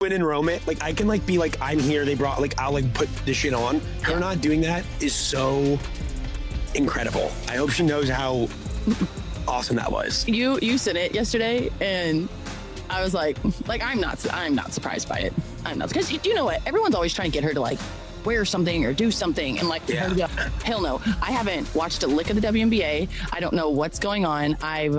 win in Roman, like I can like be like, I'm here, they brought, like I'll like put this shit on. Her not doing that is so incredible. I hope she knows how awesome that was. You said it yesterday, and I was like I'm not surprised by it. I'm not, because you know what? Everyone's always trying to get her to like wear something or do something, and like her to go, hell no. I haven't watched a lick of the WNBA. I don't know what's going on. I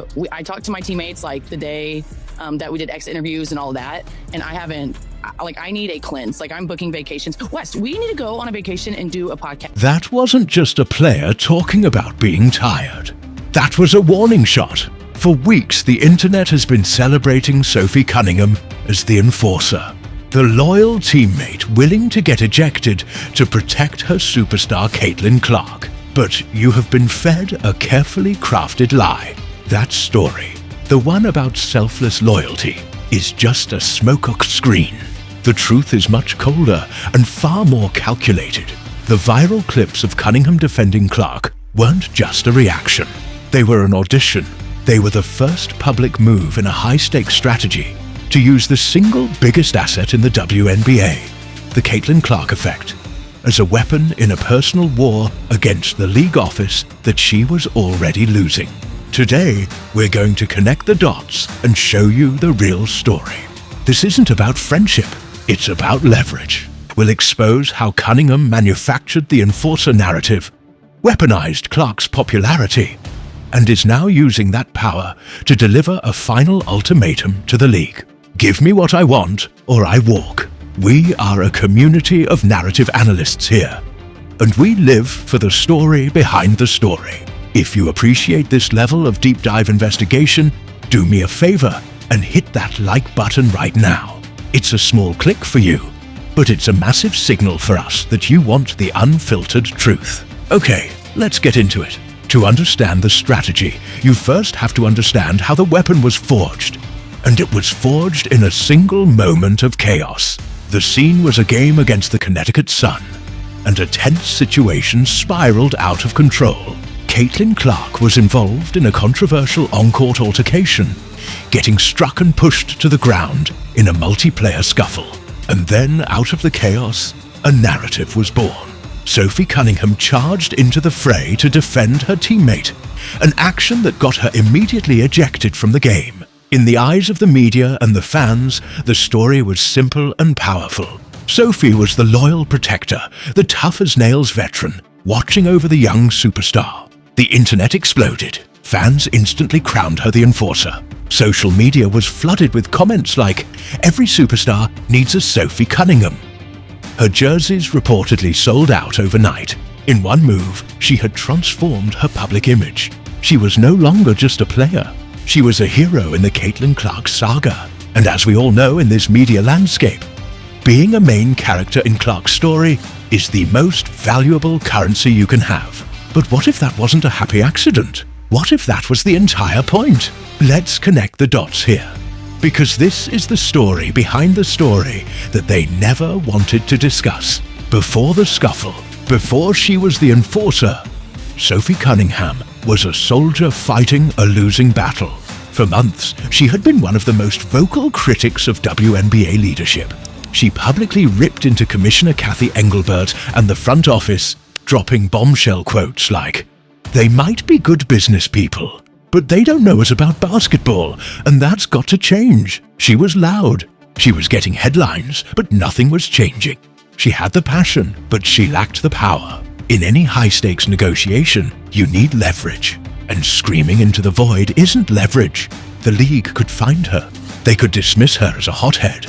talked to my teammates like the day that we did X interviews and all that, and I need a cleanse. Like, I'm booking vacations. Wes, we need to go on a vacation and do a podcast. That wasn't just a player talking about being tired. That was a warning shot. For weeks, the internet has been celebrating Sophie Cunningham as the enforcer, the loyal teammate willing to get ejected to protect her superstar Caitlin Clark. But you have been fed a carefully crafted lie. That story, the one about selfless loyalty, is just a smoke screen. The truth is much colder and far more calculated. The viral clips of Cunningham defending Clark weren't just a reaction. They were an audition. They were the first public move in a high-stakes strategy to use the single biggest asset in the WNBA, the Caitlin Clark effect, as a weapon in a personal war against the league office that she was already losing. Today, we're going to connect the dots and show you the real story. This isn't about friendship, it's about leverage. We'll expose how Cunningham manufactured the enforcer narrative, weaponized Clark's popularity, and is now using that power to deliver a final ultimatum to the league. Give me what I want, or I walk. We are a community of narrative analysts here, and we live for the story behind the story. If you appreciate this level of deep dive investigation, do me a favor and hit that like button right now. It's a small click for you, but it's a massive signal for us that you want the unfiltered truth. Okay, let's get into it. To understand the strategy, you first have to understand how the weapon was forged. And it was forged in a single moment of chaos. The scene was a game against the Connecticut Sun, and a tense situation spiraled out of control. Caitlin Clark was involved in a controversial on-court altercation, getting struck and pushed to the ground in a multiplayer scuffle. And then, out of the chaos, a narrative was born. Sophie Cunningham charged into the fray to defend her teammate, an action that got her immediately ejected from the game. In the eyes of the media and the fans, the story was simple and powerful. Sophie was the loyal protector, the tough-as-nails veteran, watching over the young superstar. The internet exploded. Fans instantly crowned her the enforcer. Social media was flooded with comments like, "Every superstar needs a Sophie Cunningham." Her jerseys reportedly sold out overnight. In one move, she had transformed her public image. She was no longer just a player. She was a hero in the Caitlin Clark saga. And as we all know in this media landscape, being a main character in Clark's story is the most valuable currency you can have. But what if that wasn't a happy accident? What if that was the entire point? Let's connect the dots here. Because this is the story behind the story that they never wanted to discuss. Before the scuffle, before she was the enforcer, Sophie Cunningham was a soldier fighting a losing battle. For months, she had been one of the most vocal critics of WNBA leadership. She publicly ripped into Commissioner Kathy Engelbert and the front office, dropping bombshell quotes like, "They might be good business people, but they don't know us about basketball, and that's got to change." She was loud. She was getting headlines, but nothing was changing. She had the passion, but she lacked the power. In any high-stakes negotiation, you need leverage. And screaming into the void isn't leverage. The league could find her. They could dismiss her as a hothead.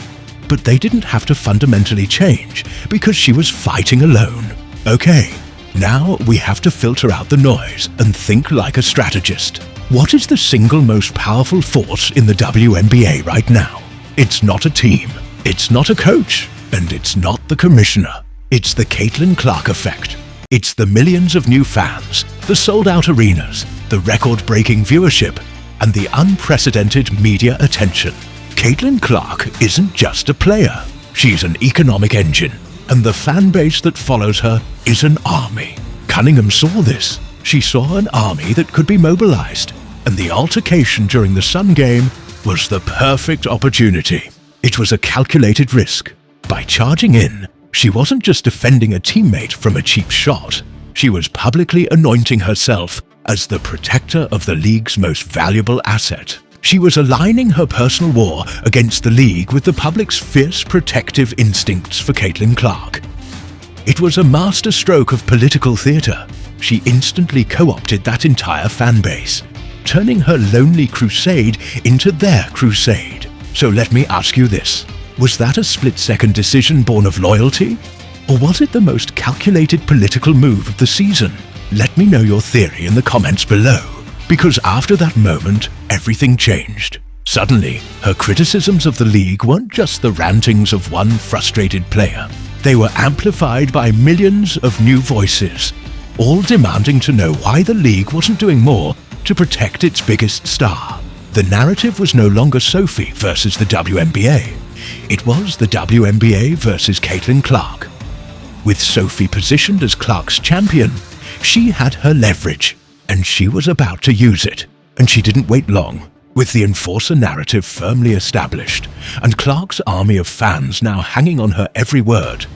But they didn't have to fundamentally change because she was fighting alone. Okay, now we have to filter out the noise and think like a strategist. What is the single most powerful force in the WNBA right now? It's not a team, it's not a coach, and it's not the commissioner. It's the Caitlin Clark effect. It's the millions of new fans, the sold-out arenas, the record-breaking viewership, and the unprecedented media attention. Caitlin Clark isn't just a player. She's an economic engine, and the fan base that follows her is an army. Cunningham saw this. She saw an army that could be mobilized, and the altercation during the Sun game was the perfect opportunity. It was a calculated risk. By charging in, she wasn't just defending a teammate from a cheap shot. She was publicly anointing herself as the protector of the league's most valuable asset. She was aligning her personal war against the league with the public's fierce protective instincts for Caitlin Clark. It was a masterstroke of political theatre. She instantly co-opted that entire fan base, turning her lonely crusade into their crusade. So let me ask you this. Was that a split-second decision born of loyalty? Or was it the most calculated political move of the season? Let me know your theory in the comments below, because after that moment, everything changed. Suddenly, her criticisms of the league weren't just the rantings of one frustrated player. They were amplified by millions of new voices, all demanding to know why the league wasn't doing more to protect its biggest star. The narrative was no longer Sophie versus the WNBA. It was the WNBA versus Caitlin Clark. With Sophie positioned as Clark's champion, she had her leverage, and she was about to use it. And she didn't wait long. With the Enforcer narrative firmly established, and Clark's army of fans now hanging on her every word,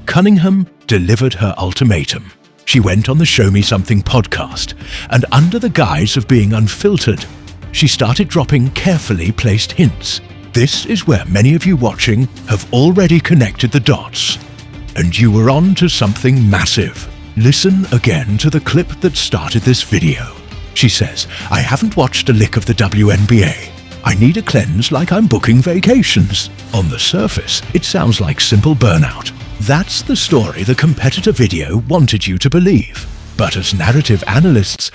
Cunningham delivered her ultimatum. She went on the Show Me Something podcast, and under the guise of being unfiltered, she started dropping carefully placed hints. This is where many of you watching have already connected the dots. And you were on to something massive. Listen again to the clip that started this video. She says, "I haven't watched a lick of the WNBA. I need a cleanse like I'm booking vacations." On the surface, it sounds like simple burnout. That's the story the competitor video wanted you to believe. But as narrative analysts,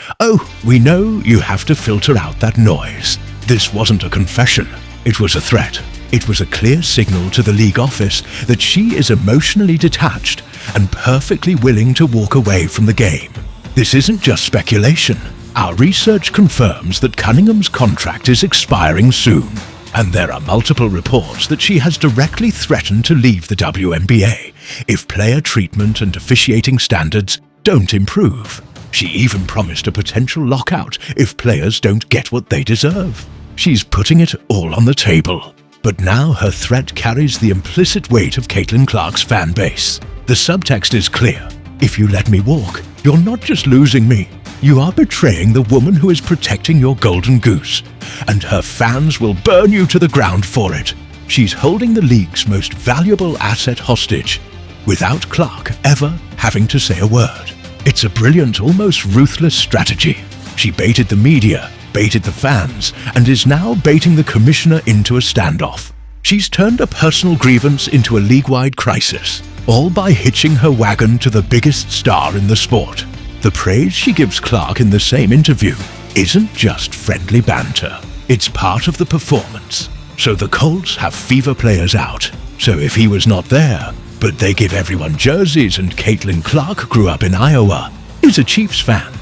we know you have to filter out that noise. This wasn't a confession. It was a threat. It was a clear signal to the league office that she is emotionally detached and perfectly willing to walk away from the game. This isn't just speculation. Our research confirms that Cunningham's contract is expiring soon, and there are multiple reports that she has directly threatened to leave the WNBA if player treatment and officiating standards don't improve. She even promised a potential lockout if players don't get what they deserve. She's putting it all on the table. But now her threat carries the implicit weight of Caitlin Clark's fan base. The subtext is clear. If you let me walk, you're not just losing me. You are betraying the woman who is protecting your golden goose, and her fans will burn you to the ground for it. She's holding the league's most valuable asset hostage, without Clark ever having to say a word. It's a brilliant, almost ruthless strategy. She baited the media, baited the fans, and is now baiting the commissioner into a standoff. She's turned a personal grievance into a league-wide crisis, all by hitching her wagon to the biggest star in the sport. The praise she gives Clark in the same interview isn't just friendly banter. It's part of the performance. So the Colts have fever players out. So if he was not there, but they give everyone jerseys and Caitlin Clark grew up in Iowa, is a Chiefs fan,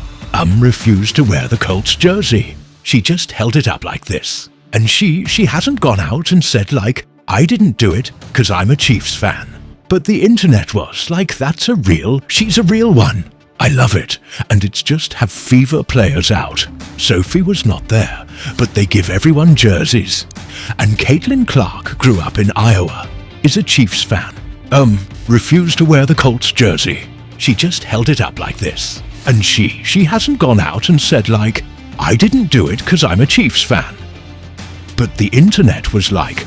refused to wear the Colts jersey. She just held it up like this. And she hasn't gone out and said like, "I didn't do it because I'm a Chiefs fan." But the internet was like, she's a real one. I love it, and it's just have fever players out. Sophie was not there, but they give everyone jerseys. And Caitlin Clark grew up in Iowa, is a Chiefs fan, refused to wear the Colts jersey. She just held it up like this. And she hasn't gone out and said like, "I didn't do it because I'm a Chiefs fan." But the internet was like,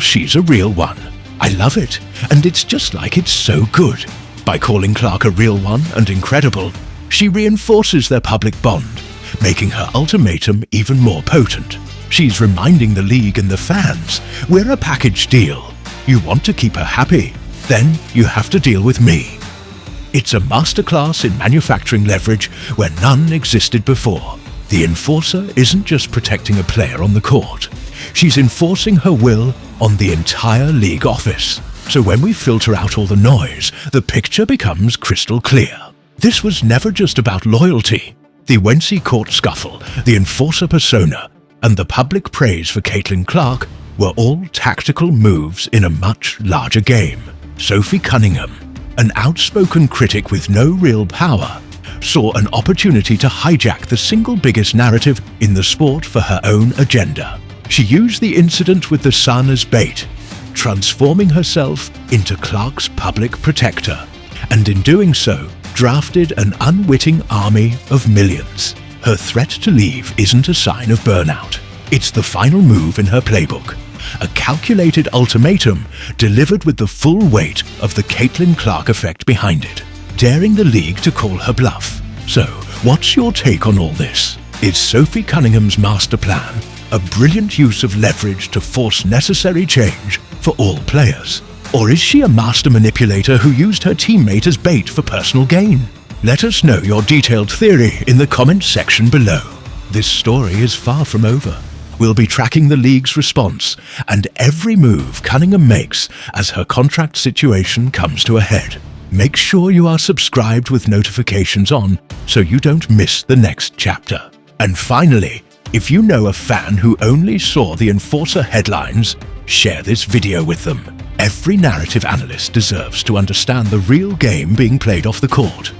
she's a real one. I love it, and it's just like it's so good. By calling Clark a real one and incredible, she reinforces their public bond, making her ultimatum even more potent. She's reminding the league and the fans, we're a package deal. You want to keep her happy, then you have to deal with me. It's a masterclass in manufacturing leverage where none existed before. The Enforcer isn't just protecting a player on the court. She's enforcing her will on the entire league office. So when we filter out all the noise, the picture becomes crystal clear. This was never just about loyalty. The Wency court scuffle, the Enforcer persona, and the public praise for Caitlin Clark were all tactical moves in a much larger game. Sophie Cunningham, an outspoken critic with no real power, saw an opportunity to hijack the single biggest narrative in the sport for her own agenda. She used the incident with the son as bait, transforming herself into Clark's public protector, and in doing so, drafted an unwitting army of millions. Her threat to leave isn't a sign of burnout. It's the final move in her playbook, a calculated ultimatum delivered with the full weight of the Caitlin Clark effect behind it, daring the League to call her bluff. So, what's your take on all this? Is Sophie Cunningham's master plan a brilliant use of leverage to force necessary change for all players? Or is she a master manipulator who used her teammate as bait for personal gain? Let us know your detailed theory in the comments section below. This story is far from over. We'll be tracking the League's response and every move Cunningham makes as her contract situation comes to a head. Make sure you are subscribed with notifications on so you don't miss the next chapter. And finally, if you know a fan who only saw the Enforcer headlines, share this video with them. Every narrative analyst deserves to understand the real game being played off the court.